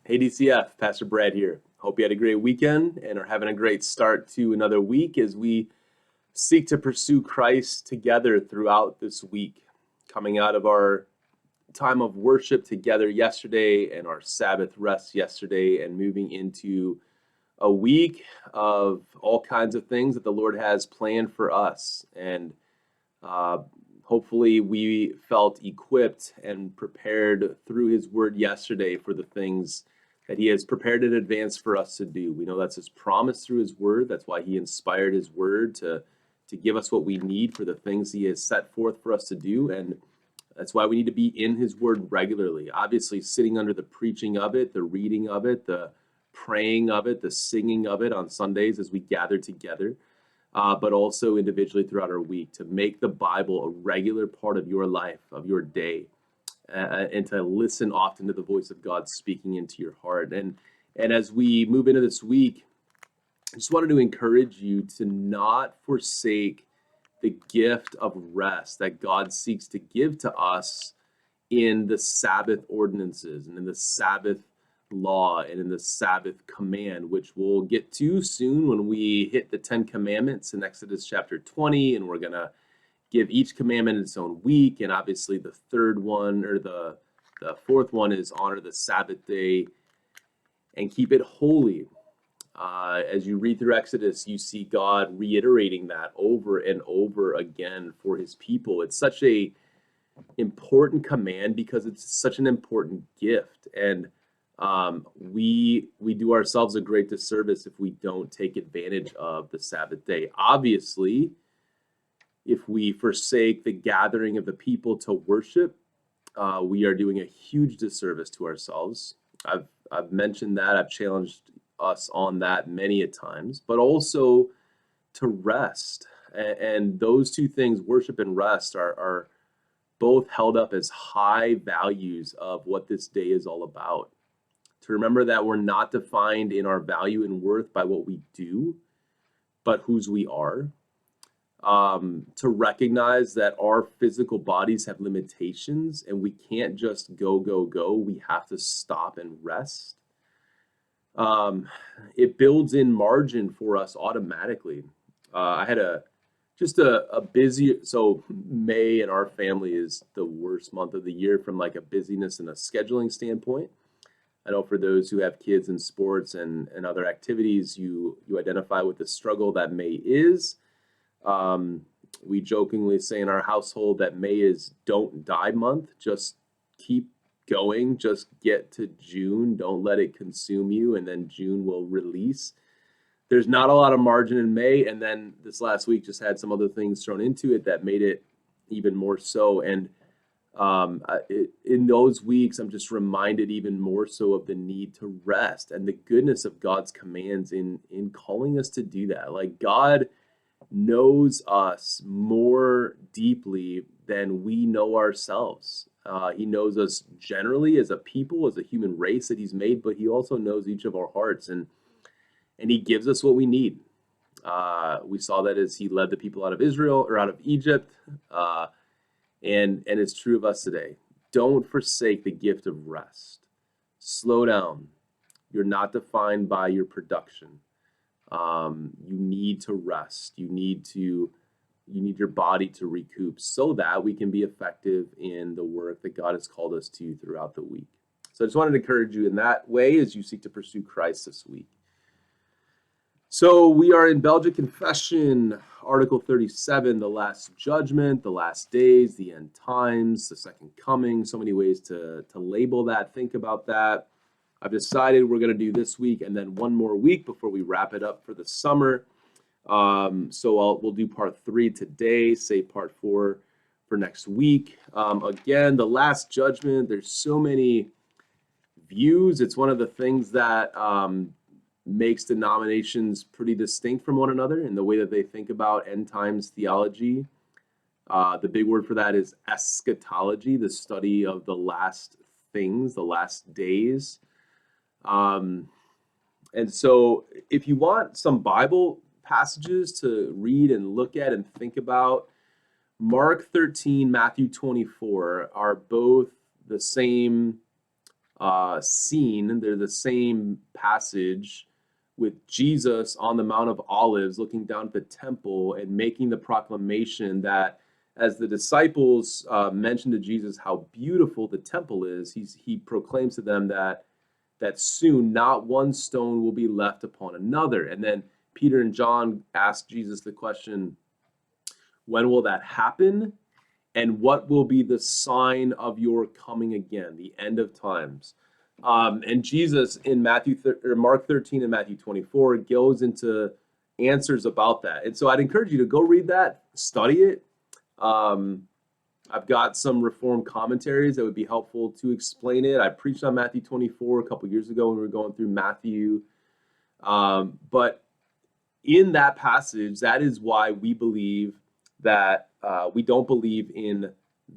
Hey DCF, Pastor Brad here. Hope you had a great weekend and are having a great start to another week as we seek to pursue Christ together throughout this week. Coming out of our time of worship together yesterday and our Sabbath rest yesterday, and moving into a week of all kinds of things that the Lord has planned for us. And uh, hopefully, we felt equipped and prepared through His Word yesterday for the things that He has prepared in advance for us to do. We know that's His promise through His Word. That's why He inspired His Word to give us what we need for the things He has set forth for us to do. And that's why we need to be in His Word regularly. Obviously, sitting under the preaching of it, the reading of it, the praying of it, the singing of it on Sundays as we gather together. But also individually throughout our week, to make the Bible a regular part of your life, of your day, and to listen often to the voice of God speaking into your heart. And as we move into this week, I just wanted to encourage you to not forsake the gift of rest that God seeks to give to us in the Sabbath ordinances and in the Sabbath law and in the Sabbath command, which we'll get to soon when we hit the 10 commandments in Exodus chapter 20. And we're going to give each commandment its own week. And obviously the third one, or the fourth one, is honor the Sabbath day and keep it holy. As you read through Exodus, you see God reiterating that over and over again for His people. It's such a important command because it's such an important gift. And we do ourselves a great disservice if we don't take advantage of the Sabbath day. Obviously, if we forsake the gathering of the people to worship, we are doing a huge disservice to ourselves. I've mentioned that. I've challenged us on that many a times, but also to rest. And those two things, worship and rest, are both held up as high values of what this day is all about. To remember that we're not defined in our value and worth by what we do, but whose we are. To recognize that our physical bodies have limitations and we can't just go. We have to stop and rest. It builds in margin for us automatically. I had a busy, so May in our family is the worst month of the year from like a busyness and a scheduling standpoint. I know for those who have kids in sports and other activities, you identify with the struggle that May is. We jokingly say in our household that May is don't die month. Just keep going. Just get to June. Don't let it consume you, and then June will release. There's not a lot of margin in May, and then this last week just had some other things thrown into it that made it even more so. And in those weeks, I'm just reminded even more so of the need to rest and the goodness of God's commands in calling us to do that. Like, God knows us more deeply than we know ourselves. He knows us generally as a people, as a human race that He's made, but He also knows each of our hearts, and He gives us what we need. We saw that as He led the people out of Israel, or out of Egypt. And it's true of us today. Don't forsake the gift of rest. Slow down. You're not defined by your production. You need to rest. You need your body to recoup so that we can be effective in the work that God has called us to throughout the week. So I just wanted to encourage you in that way as you seek to pursue Christ this week. So we are in Belgic Confession, Article 37, the last judgment, the last days, the end times, the second coming. So many ways to label that, think about that. I've decided we're going to do this week and then one more week before we wrap it up for the summer. So we'll do part 3 today, save part 4 for next week. Again, the last judgment, there's so many views. It's one of the things that makes denominations pretty distinct from one another in the way that they think about end times theology. The big word for that is eschatology, the study of the last things, the last days. And so if you want some Bible passages to read and look at and think about, Mark 13, Matthew 24 are both the same scene. They're the same passage with Jesus on the Mount of Olives looking down at the temple and making the proclamation that as the disciples mentioned to Jesus how beautiful the temple is, he proclaims to them that soon not one stone will be left upon another. And then Peter and John ask Jesus the question, when will that happen? And what will be the sign of your coming again, the end of times? And Jesus in Mark 13 and Matthew 24 goes into answers about that. And so I'd encourage you to go read that, study it. I've got some Reformed commentaries that would be helpful to explain it. I preached on Matthew 24 a couple years ago when we were going through Matthew. But in that passage, that is why we believe that we don't believe in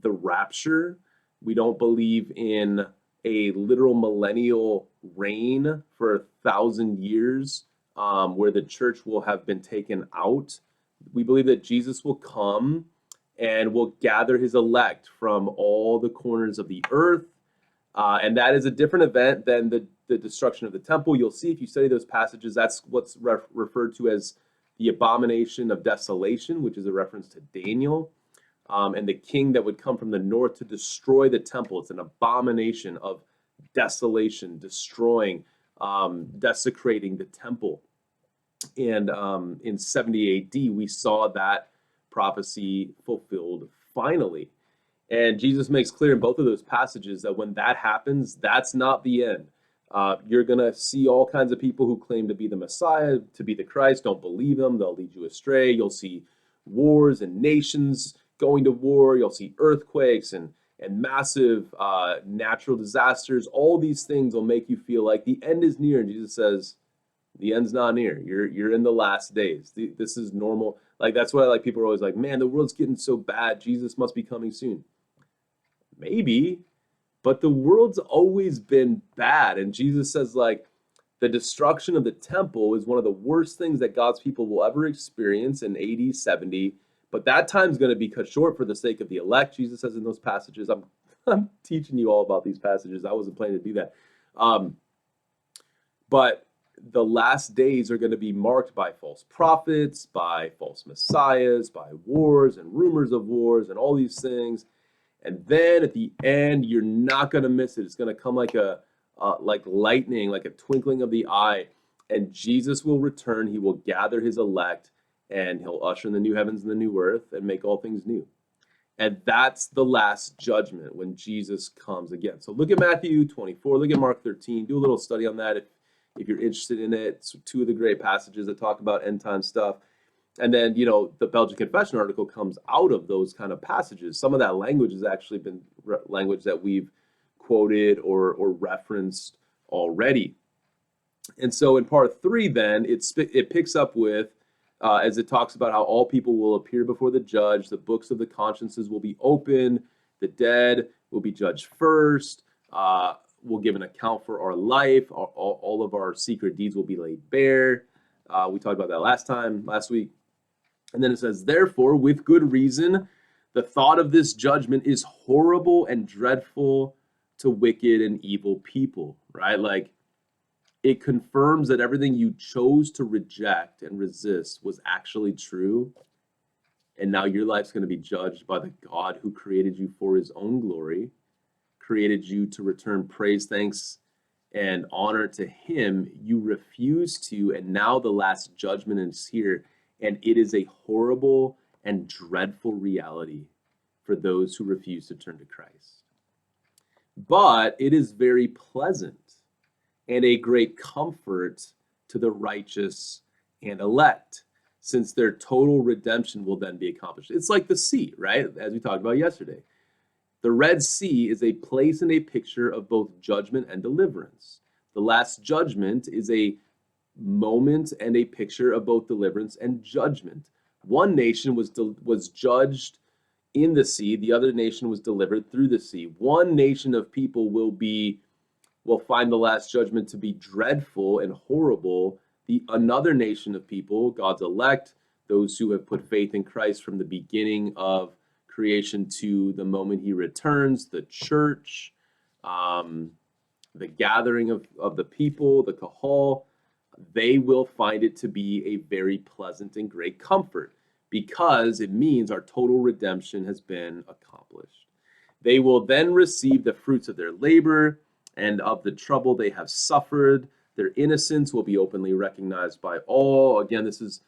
the rapture. We don't believe in a literal millennial reign for 1,000 years where the church will have been taken out. We believe that Jesus will come and will gather his elect from all the corners of the earth. And that is a different event than the destruction of the temple. You'll see if you study those passages, that's what's referred to as the abomination of desolation, which is a reference to Daniel, and the king that would come from the north to destroy the temple. It's an abomination of desolation, destroying, desecrating the temple. And in 70 AD, we saw that prophecy fulfilled finally. And Jesus makes clear in both of those passages that when that happens, that's not the end. You're going to see all kinds of people who claim to be the Messiah, to be the Christ. Don't believe them. They'll lead you astray. You'll see wars and nations going to war. You'll see earthquakes and massive natural disasters. All these things will make you feel like the end is near. And Jesus says, the end's not near. You're in the last days. This is normal. Like, that's why like people are always like, man, the world's getting so bad. Jesus must be coming soon. Maybe, but the world's always been bad. And Jesus says, like, the destruction of the temple is one of the worst things that God's people will ever experience in AD 70. But that time's going to be cut short for the sake of the elect. Jesus says in those passages, I'm teaching you all about these passages. I wasn't planning to do that. But the last days are going to be marked by false prophets, by false messiahs, by wars and rumors of wars and all these things. And then at the end, you're not going to miss it. It's going to come like like lightning, like a twinkling of the eye. And Jesus will return. He will gather his elect, and he'll usher in the new heavens and the new earth and make all things new. And that's the last judgment when Jesus comes again. So look at Matthew 24, look at Mark 13, do a little study on that if you're interested in it. It's two of the great passages that talk about end time stuff. And then, the Belgic Confession article comes out of those kind of passages. Some of that language has actually been language that we've quoted or referenced already. And so in part 3, then, it picks up with, as it talks about how all people will appear before the judge, the books of the consciences will be open, the dead will be judged first, we'll give an account for our life, all of our secret deeds will be laid bare. We talked about that last week. And then it says, therefore, with good reason, the thought of this judgment is horrible and dreadful to wicked and evil people, right? Like, it confirms that everything you chose to reject and resist was actually true. And now your life's going to be judged by the God who created you for his own glory, created you to return praise, thanks, and honor to him. You refuse to, and now the last judgment is here. And it is a horrible and dreadful reality for those who refuse to turn to Christ. But it is very pleasant and a great comfort to the righteous and elect, since their total redemption will then be accomplished. It's like the sea, right? As we talked about yesterday. The Red Sea is a place and a picture of both judgment and deliverance. The last judgment is a moment and a picture of both deliverance and judgment. One nation was judged in the sea, the other nation was delivered through the sea. One nation of people will find the last judgment to be dreadful and horrible. Another nation of people, God's elect, those who have put faith in Christ from the beginning of creation to the moment he returns, the church, the gathering of the people, the kahal, they will find it to be a very pleasant and great comfort because it means our total redemption has been accomplished. They will then receive the fruits of their labor and of the trouble they have suffered. Their innocence will be openly recognized by all. Again, this is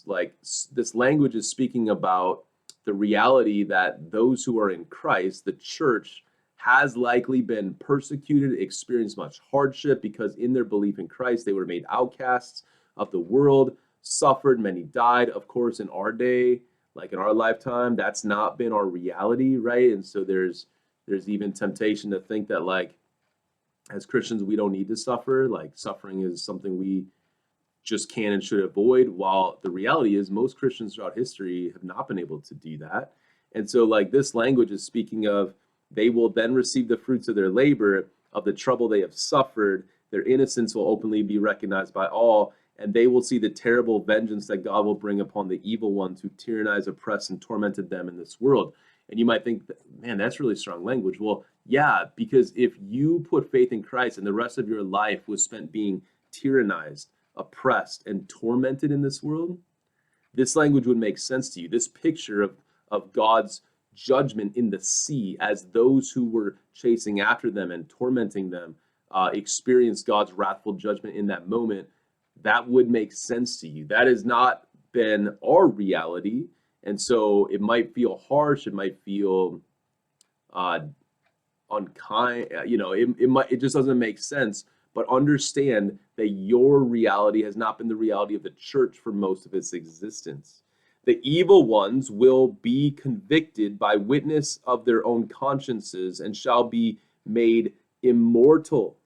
like this language is speaking about the reality that those who are in Christ, the church, has likely been persecuted, experienced much hardship because in their belief in Christ, they were made outcasts of the world, suffered, many died. Of course, in our day, like in our lifetime, that's not been our reality, right? And so there's even temptation to think that like as Christians, we don't need to suffer. Like suffering is something we just can and should avoid, while the reality is most Christians throughout history have not been able to do that. And so like this language is speaking of they will then receive the fruits of their labor, of the trouble they have suffered. Their innocence will openly be recognized by all, and they will see the terrible vengeance that God will bring upon the evil ones who tyrannize, oppress, and tormented them in this world. And you might think, man, that's really strong language. Well, yeah, because if you put faith in Christ and the rest of your life was spent being tyrannized, oppressed, and tormented in this world, this language would make sense to you. This picture of God's judgment in the sea as those who were chasing after them and tormenting them experienced God's wrathful judgment in that moment, that would make sense to you. That has not been our reality. And so it might feel harsh, it might feel unkind, it just doesn't make sense. But understand that your reality has not been the reality of the church for most of its existence. The evil ones will be convicted by witness of their own consciences and shall be made immortal,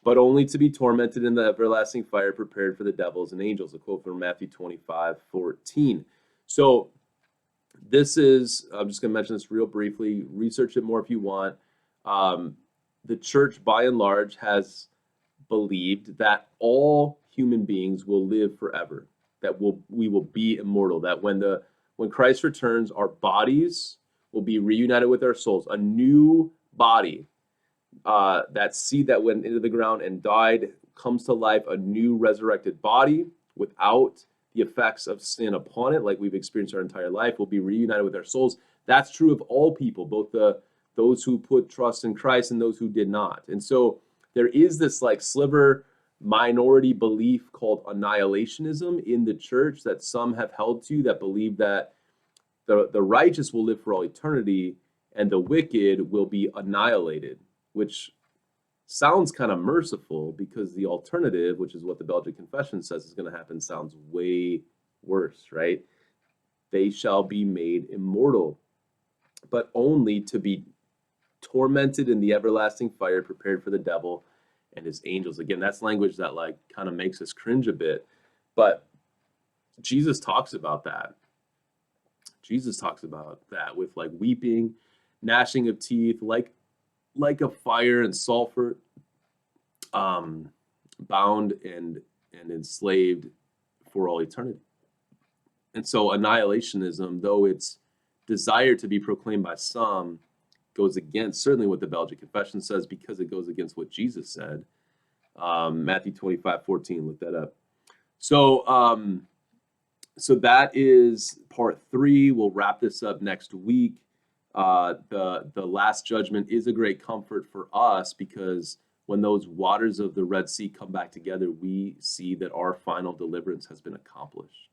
but only to be tormented in the everlasting fire prepared for the devils and angels. A quote from Matthew 25:14. So this is, I'm just going to mention this real briefly. Research it more if you want. The church, by and large, has believed that all human beings will live forever, that we will be immortal, that when Christ returns, our bodies will be reunited with our souls, a new body. That seed that went into the ground and died comes to life, a new resurrected body without the effects of sin upon it, like we've experienced our entire life, will be reunited with our souls. That's true of all people, both those who put trust in Christ and those who did not. And so there is this like sliver minority belief called annihilationism in the church that some have held to, that believe that the righteous will live for all eternity and the wicked will be annihilated, which sounds kind of merciful because the alternative, which is what the Belgic Confession says is going to happen, sounds way worse, right? They shall be made immortal, but only to be tormented in the everlasting fire prepared for the devil and his angels. Again, that's language that like kind of makes us cringe a bit, but Jesus talks about that. Jesus talks about that with like weeping, gnashing of teeth, like a fire and sulfur, bound and enslaved for all eternity. And so annihilationism, though it's desired to be proclaimed by some, goes against certainly what the Belgic Confession says, because it goes against what Jesus said. Matthew 25:14, look that up. So so that is part 3. We'll wrap this up next week. The last judgment is a great comfort for us because when those waters of the Red Sea come back together, we see that our final deliverance has been accomplished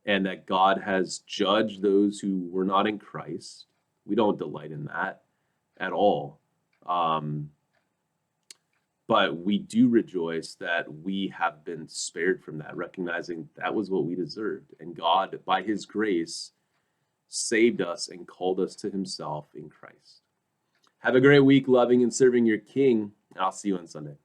and that God has judged those who were not in Christ. We don't delight in that at all. But we do rejoice that we have been spared from that, recognizing that was what we deserved. And God, by his grace, saved us and called us to himself in Christ. Have a great week loving and serving your King. I'll see you on Sunday.